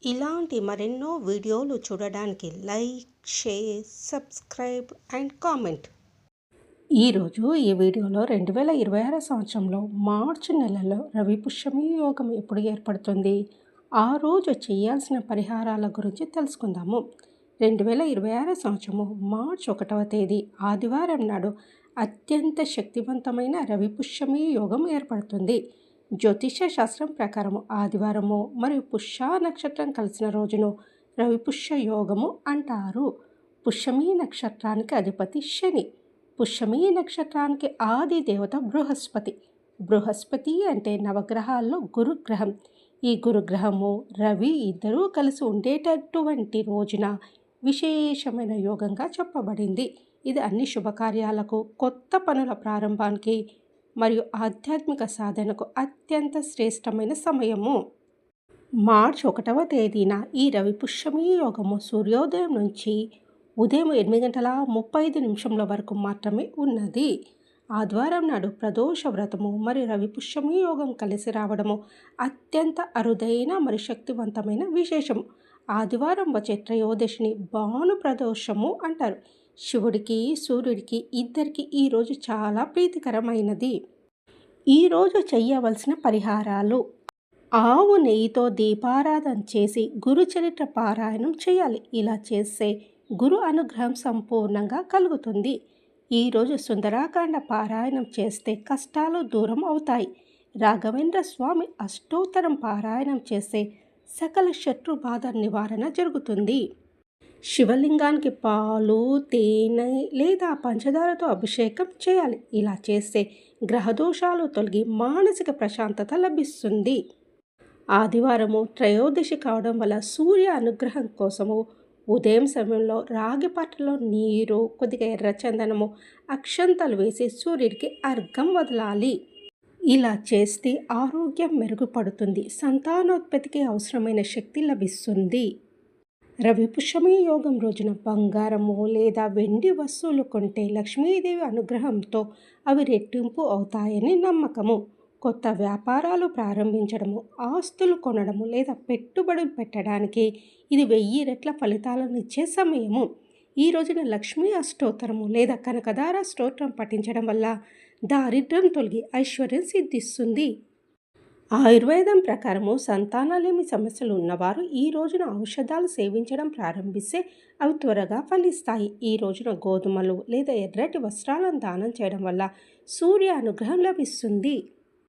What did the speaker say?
ఇలాంటి మరెన్నో వీడియోలు చూడడానికి like, share, subscribe and comment. ఈరోజు ఈ వీడియోలో 2026 సంవత్సరంలో మార్చి నెలలో రవి పుష్యమి యోగం ఎప్పుడు ఏర్పడుతుంది, ఆ రోజు చేయాల్సిన పరిహారాల గురించి తెలుసుకుందాము. 2026 సంవత్సరము మార్చి 1వ తేదీ ఆదివారం నాడు అత్యంత శక్తివంతమైన రవి పుష్యమి యోగం ఏర్పడుతుంది. జ్యోతిష శాస్త్రం ప్రకారము ఆదివారము మరియు పుష్య నక్షత్రం కలిసిన రోజును రవి పుష్య యోగము అంటారు. పుష్యమి నక్షత్రానికి అధిపతి శని. పుష్యమి నక్షత్రానికి ఆది దేవత బృహస్పతి. బృహస్పతి అంటే నవగ్రహాల్లో గురుగ్రహం. ఈ గురుగ్రహము రవి ఇద్దరూ కలిసి ఉండేటటువంటి రోజున విశేషమైన యోగంగా చెప్పబడింది. ఇది అన్ని శుభకార్యాలకు, కొత్త పనుల ప్రారంభానికి మరియు ఆధ్యాత్మిక సాధనకు అత్యంత శ్రేష్టమైన సమయము. మార్చి 1వ తేదీన ఈ రవి పుష్యమి యోగము సూర్యోదయం నుంచి ఉదయం 8:35 వరకు మాత్రమే ఉన్నది. ఆదివారం నాడు ప్రదోష వ్రతము మరియు రవి పుష్యమి యోగం కలిసి రావడము అత్యంత అరుదైన మరియు శక్తివంతమైన విశేషము. ఆదివారం వచ్చే త్రయోదశిని భాను ప్రదోషము అంటారు. శివుడికి, సూర్యుడికి ఇద్దరికి ఈరోజు చాలా ప్రీతికరమైనది. ఈరోజు చెయ్యవలసిన పరిహారాలు: ఆవు నెయ్యితో దీపారాధన చేసి గురుచరిత్ర పారాయణం చేయాలి. ఇలా చేస్తే గురు అనుగ్రహం సంపూర్ణంగా కలుగుతుంది. ఈరోజు సుందరాకాండ పారాయణం చేస్తే కష్టాలు దూరం అవుతాయి. రాఘవేంద్ర స్వామి అష్టోత్తరం పారాయణం చేస్తే సకల శత్రు బాధ నివారణ జరుగుతుంది. శివలింగానికి పాలు, తేనె లేదా పంచదారతో అభిషేకం చేయాలి. ఇలా చేస్తే గ్రహదోషాలు తొలగి మానసిక ప్రశాంతత లభిస్తుంది. ఆదివారము త్రయోదశి కావడం వల్ల సూర్య అనుగ్రహం కోసము ఉదయం సమయంలో రాగి పాత్రలో నీరు, కొద్దిగా ఎర్రచందనము, అక్షంతలు వేసి సూర్యుడికి అర్ఘం వదలాలి. ఇలా చేస్తే ఆరోగ్యం మెరుగుపడుతుంది, సంతానోత్పత్తికి అవసరమైన శక్తి లభిస్తుంది. రవి పుష్యమి యోగం రోజున బంగారము లేదా వెండి వస్తువులు కొంటే లక్ష్మీదేవి అనుగ్రహంతో అవి రెట్టింపు అవుతాయని నమ్మకము. కొత్త వ్యాపారాలు ప్రారంభించడము, ఆస్తులు కొనడము లేదా పెట్టుబడులు పెట్టడానికి ఇది 1000 రెట్ల ఫలితాలను ఇచ్చే సమయము. ఈ రోజున లక్ష్మీ అష్టోత్తరము లేదా కనకదార స్తోత్రం పఠించడం వల్ల దారిద్ర్యం తొలగి ఐశ్వర్యం సిద్ధిస్తుంది. ఆయుర్వేదం ప్రకారము సంతానలేమి సమస్యలు ఉన్నవారు ఈ రోజున ఔషధాలు సేవించడం ప్రారంభిస్తే అవి త్వరగా ఫలిస్తాయి. ఈ రోజున గోధుమలు లేదా ఎర్రటి వస్త్రాలను దానం చేయడం వల్ల సూర్య అనుగ్రహం లభిస్తుంది.